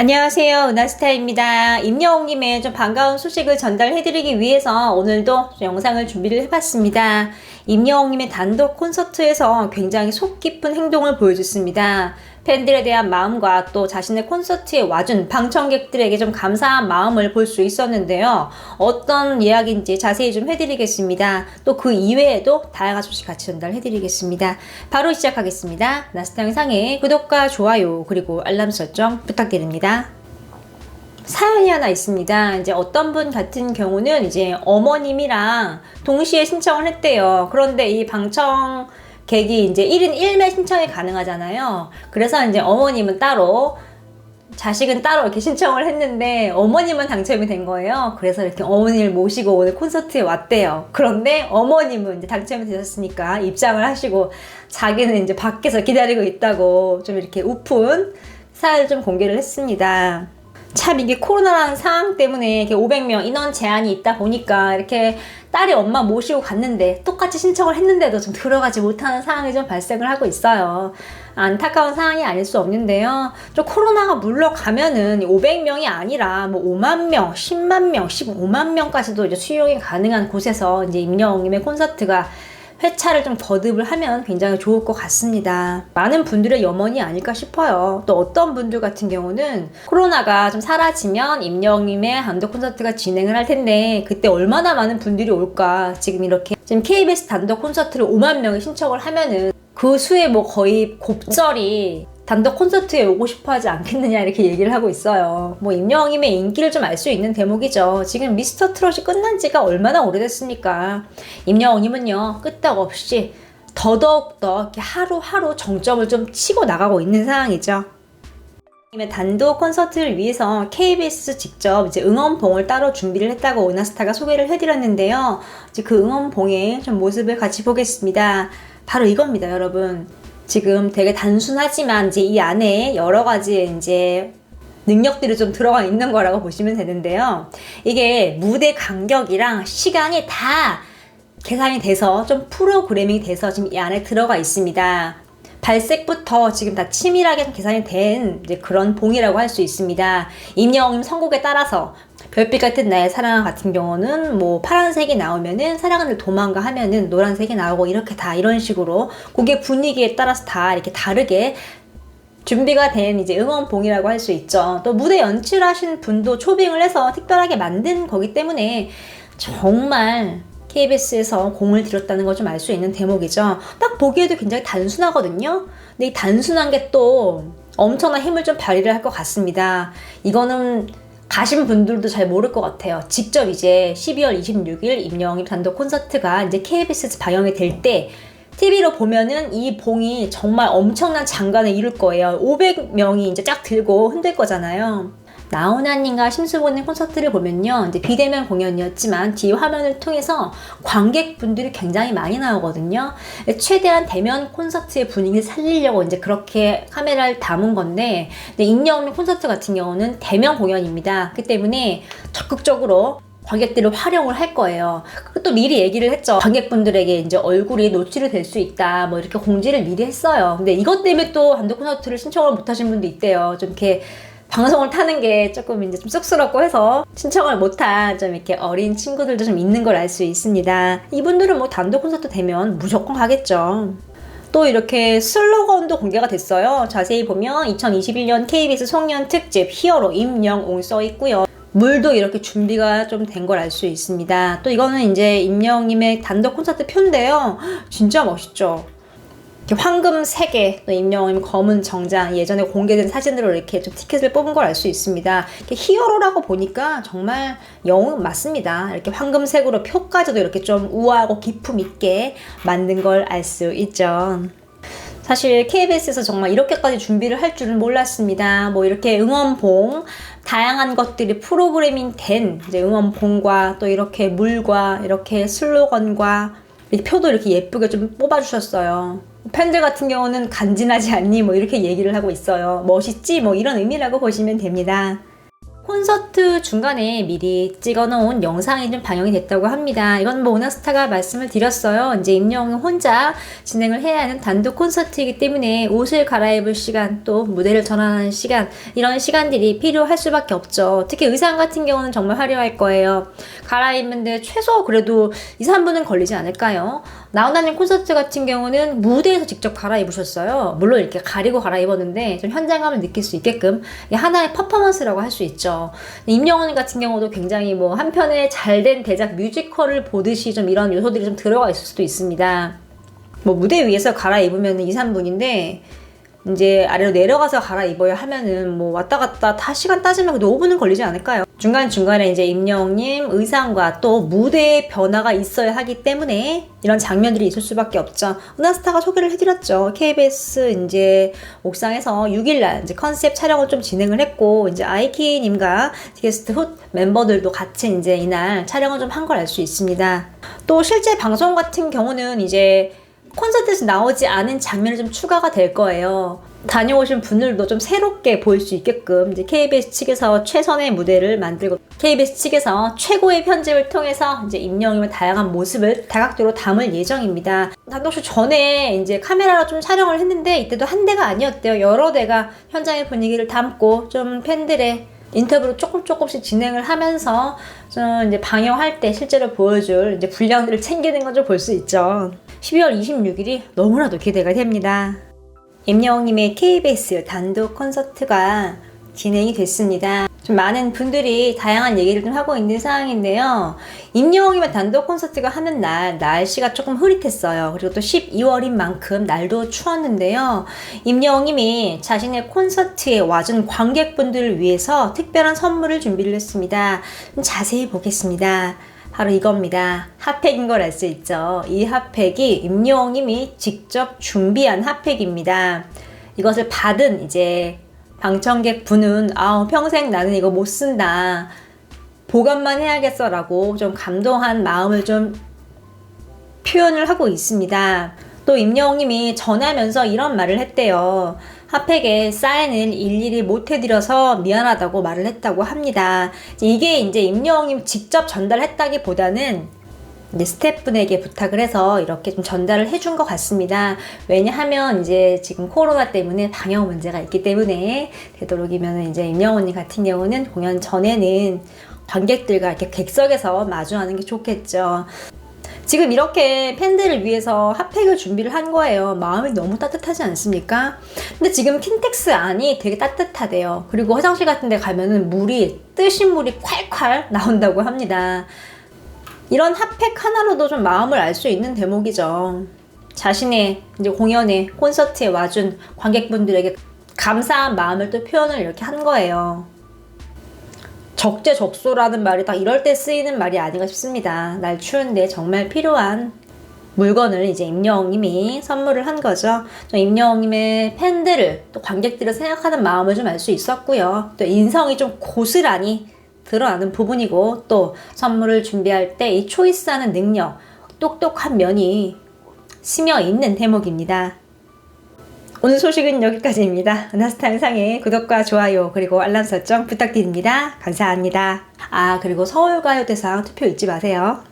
안녕하세요. 은하스타입니다. 임영웅님의 좀 반가운 소식을 전달해드리기 위해서 오늘도 영상을 준비를 해봤습니다. 임영웅님의 단독 콘서트에서 굉장히 속 깊은 행동을 보여줬습니다. 팬들에 대한 마음과 또 자신의 콘서트에 와준 방청객들에게 좀 감사한 마음을 볼 수 있었는데요. 어떤 이야기인지 자세히 좀 해드리겠습니다. 또 그 이외에도 다양한 소식 같이 전달해드리겠습니다. 바로 시작하겠습니다. 나스타 영상에 구독과 좋아요 그리고 알람 설정 부탁드립니다. 사연이 하나 있습니다. 이제 어떤 분 같은 경우는 이제 어머님이랑 동시에 신청을 했대요. 그런데 이 방청객이 이제 1인 1매 신청이 가능하잖아요. 그래서 이제 어머님은 따로, 자식은 따로 이렇게 신청을 했는데 어머님은 당첨이 된 거예요. 그래서 이렇게 어머니를 모시고 오늘 콘서트에 왔대요. 그런데 어머님은 이제 당첨이 되셨으니까 입장을 하시고 자기는 이제 밖에서 기다리고 있다고 좀 이렇게 우픈 사연을 좀 공개를 했습니다. 참 이게 코로나라는 상황 때문에 이렇게 500명 인원 제한이 있다 보니까 이렇게 딸이 엄마 모시고 갔는데 똑같이 신청을 했는데도 좀 들어가지 못하는 상황이 좀 발생을 하고 있어요. 안타까운 상황이 아닐 수 없는데요. 좀 코로나가 물러가면은 500명이 아니라 뭐 5만 명, 10만 명, 15만 명까지도 이제 수용이 가능한 곳에서 이제 임영웅님의 콘서트가 회차를 좀 거듭을 하면 굉장히 좋을 것 같습니다. 많은 분들의 염원이 아닐까 싶어요. 또 어떤 분들 같은 경우는 코로나가 좀 사라지면 임영웅님의 단독 콘서트가 진행을 할 텐데 그때 얼마나 많은 분들이 올까. 지금 이렇게 지금 KBS 단독 콘서트를 5만 명이 신청을 하면은 그 수에 뭐 거의 곱절이 단독 콘서트에 오고 싶어 하지 않겠느냐 이렇게 얘기를 하고 있어요. 뭐 임영웅님의 인기를 좀 알 수 있는 대목이죠. 지금 미스터 트롯이 끝난 지가 얼마나 오래됐습니까? 임영웅님은요 끄떡없이 더더욱더 이렇게 하루하루 정점을 좀 치고 나가고 있는 상황이죠. 단독 콘서트를 위해서 KBS 직접 이제 응원봉을 따로 준비를 했다고 은하스타가 소개를 해드렸는데요. 이제 그 응원봉의 좀 모습을 같이 보겠습니다. 바로 이겁니다, 여러분. 지금 되게 단순하지만 이제 이 안에 여러 가지 이제 능력들이 좀 들어가 있는 거라고 보시면 되는데요. 이게 무대 간격이랑 시간이 다 계산이 돼서 좀 프로그래밍이 돼서 지금 이 안에 들어가 있습니다. 발색부터 지금 다 치밀하게 계산이 된 이제 그런 봉이라고 할 수 있습니다. 임영웅님 선곡에 따라서 별빛 같은 나의 사랑 같은 경우는 뭐 파란색이 나오면은 사랑을 도망가 하면은 노란색이 나오고 이렇게 다 이런 식으로 곡의 분위기에 따라서 다 이렇게 다르게 준비가 된 이제 응원봉이라고 할 수 있죠. 또 무대 연출하신 분도 초빙을 해서 특별하게 만든 거기 때문에 정말 KBS에서 공을 들였다는 걸 좀 알 수 있는 대목이죠. 딱 보기에도 굉장히 단순하거든요. 근데 이 단순한 게 또 엄청난 힘을 좀 발휘를 할 것 같습니다. 이거는 가신 분들도 잘 모를 것 같아요. 직접 이제 12월 26일 임영웅 단독 콘서트가 이제 KBS에서 방영이 될 때 TV로 보면은 이 봉이 정말 엄청난 장관을 이룰 거예요. 500명이 이제 쫙 들고 흔들 거잖아요. 나훈아님과 심수봉님 콘서트를 보면요. 이제 비대면 공연이었지만 뒤 화면을 통해서 관객분들이 굉장히 많이 나오거든요. 최대한 대면 콘서트의 분위기를 살리려고 이제 그렇게 카메라를 담은 건데, 임영웅 콘서트 같은 경우는 대면 공연입니다. 그렇기 때문에 적극적으로 관객들을 활용을 할 거예요. 또 미리 얘기를 했죠. 관객분들에게 이제 얼굴이 노출이 될 수 있다. 뭐 이렇게 공지를 미리 했어요. 근데 이것 때문에 또 단독 콘서트를 신청을 못 하신 분도 있대요. 좀 이렇게 방송을 타는 게 조금 이제 좀 쑥스럽고 해서 신청을 못한 좀 이렇게 어린 친구들도 좀 있는 걸 알 수 있습니다. 이분들은 뭐 단독 콘서트 되면 무조건 가겠죠. 또 이렇게 슬로건도 공개가 됐어요. 자세히 보면 2021년 KBS 송년 특집 히어로 임영웅 써 있고요. 물도 이렇게 준비가 좀 된 걸 알 수 있습니다. 또 이거는 이제 임영웅님의 단독 콘서트 표인데요. 진짜 멋있죠. 이렇게 황금 3개, 또 임영웅님 검은 정장, 예전에 공개된 사진으로 이렇게 좀 티켓을 뽑은 걸 알 수 있습니다. 이렇게 히어로라고 보니까 정말 영웅 맞습니다. 이렇게 황금색으로 표까지도 이렇게 좀 우아하고 기품 있게 만든 걸 알 수 있죠. 사실 KBS에서 정말 이렇게까지 준비를 할 줄은 몰랐습니다. 뭐 이렇게 응원봉, 다양한 것들이 프로그래밍 된 이제 응원봉과 또 이렇게 물과 이렇게 슬로건과 이렇게 표도 이렇게 예쁘게 좀 뽑아주셨어요. 팬들 같은 경우는 간지나지 않니? 뭐 이렇게 얘기를 하고 있어요. 멋있지? 뭐 이런 의미라고 보시면 됩니다. 콘서트 중간에 미리 찍어놓은 영상이 좀 방영이 됐다고 합니다. 이건 뭐 오나스타가 말씀을 드렸어요. 이제 임영웅이 혼자 진행을 해야 하는 단독 콘서트이기 때문에 옷을 갈아입을 시간, 또 무대를 전환하는 시간, 이런 시간들이 필요할 수밖에 없죠. 특히 의상 같은 경우는 정말 화려할 거예요. 갈아입는데 최소 그래도 2, 3분은 걸리지 않을까요? 나훈아님 콘서트 같은 경우는 무대에서 직접 갈아입으셨어요. 물론 이렇게 가리고 갈아입었는데 좀 현장감을 느낄 수 있게끔 이게 하나의 퍼포먼스라고 할 수 있죠. 임영웅 같은 경우도 굉장히 뭐 한편의 잘된 대작 뮤지컬을 보듯이 좀 이런 요소들이 좀 들어가 있을 수도 있습니다. 뭐 무대 위에서 갈아입으면 2, 3분인데 이제 아래로 내려가서 갈아입어야 하면은 뭐 왔다 갔다 다 시간 따지면 그래도 5분은 걸리지 않을까요? 중간중간에 이제 임영웅님 의상과 또 무대의 변화가 있어야 하기 때문에 이런 장면들이 있을 수밖에 없죠. 은하스타가 소개를 해드렸죠. KBS 이제 옥상에서 6일날 이제 컨셉 촬영을 좀 진행을 했고, 이제 아이키님과 게스트 훗 멤버들도 같이 이제 이날 촬영을 좀 한 걸 알 수 있습니다. 또 실제 방송 같은 경우는 이제 콘서트에서 나오지 않은 장면이 좀 추가가 될 거예요. 다녀오신 분들도 좀 새롭게 보일 수 있게끔 이제 KBS 측에서 최선의 무대를 만들고 KBS 측에서 최고의 편집을 통해서 이제 임영웅의 다양한 모습을 다각도로 담을 예정입니다. 단독쇼 전에 이제 카메라로 좀 촬영을 했는데 이때도 한 대가 아니었대요. 여러 대가 현장의 분위기를 담고 좀 팬들의 인터뷰로 조금씩 진행을 하면서 좀 이제 방영할 때 실제로 보여줄 이제 분량들을 챙기는 건 좀 볼 수 있죠. 12월 26일이 너무나도 기대가 됩니다. 임영웅님의 KBS 단독 콘서트가 진행이 됐습니다. 좀 많은 분들이 다양한 얘기를 좀 하고 있는 상황인데요. 임영웅님의 단독 콘서트가 하는 날 날씨가 조금 흐릿했어요. 그리고 또 12월인 만큼 날도 추웠는데요. 임영웅님이 자신의 콘서트에 와준 관객분들을 위해서 특별한 선물을 준비를 했습니다. 좀 자세히 보겠습니다. 바로 이겁니다. 핫팩인 걸 알 수 있죠. 이 핫팩이 임영웅님이 직접 준비한 핫팩입니다. 이것을 받은 이제 방청객 분은 평생 나는 이거 못 쓴다, 보관만 해야겠어 라고 좀 감동한 마음을 좀 표현을 하고 있습니다. 또 임영웅님이 전하면서 이런 말을 했대요. 핫팩에 사인을 일일이 못 해드려서 미안하다고 말을 했다고 합니다. 이게 이제 임영웅님 직접 전달했다기보다는 이제 스태프분에게 부탁을 해서 이렇게 좀 전달을 해준 것 같습니다. 왜냐하면 이제 지금 코로나 때문에 방역 문제가 있기 때문에 되도록이면 이제 임영웅님 같은 경우는 공연 전에는 관객들과 이렇게 객석에서 마주하는 게 좋겠죠. 지금 이렇게 팬들을 위해서 핫팩을 준비를 한 거예요. 마음이 너무 따뜻하지 않습니까? 근데 지금 킨텍스 안이 되게 따뜻하대요. 그리고 화장실 같은 데 가면은 뜨신 물이 콸콸 나온다고 합니다. 이런 핫팩 하나로도 좀 마음을 알 수 있는 대목이죠. 자신의 이제 공연에, 콘서트에 와준 관객분들에게 감사한 마음을 또 표현을 이렇게 한 거예요. 적재적소라는 말이 딱 이럴 때 쓰이는 말이 아닌가 싶습니다. 날 추운데 정말 필요한 물건을 이제 임영웅님이 선물을 한 거죠. 임영웅님의 팬들을, 또 관객들을 생각하는 마음을 좀 알 수 있었고요. 또 인성이 좀 고스란히 드러나는 부분이고, 또 선물을 준비할 때 이 초이스하는 능력, 똑똑한 면이 스며 있는 대목입니다. 오늘 소식은 여기까지입니다. 은하스타 영상에 구독과 좋아요 그리고 알람 설정 부탁드립니다. 감사합니다. 그리고 서울가요대상 투표 잊지 마세요.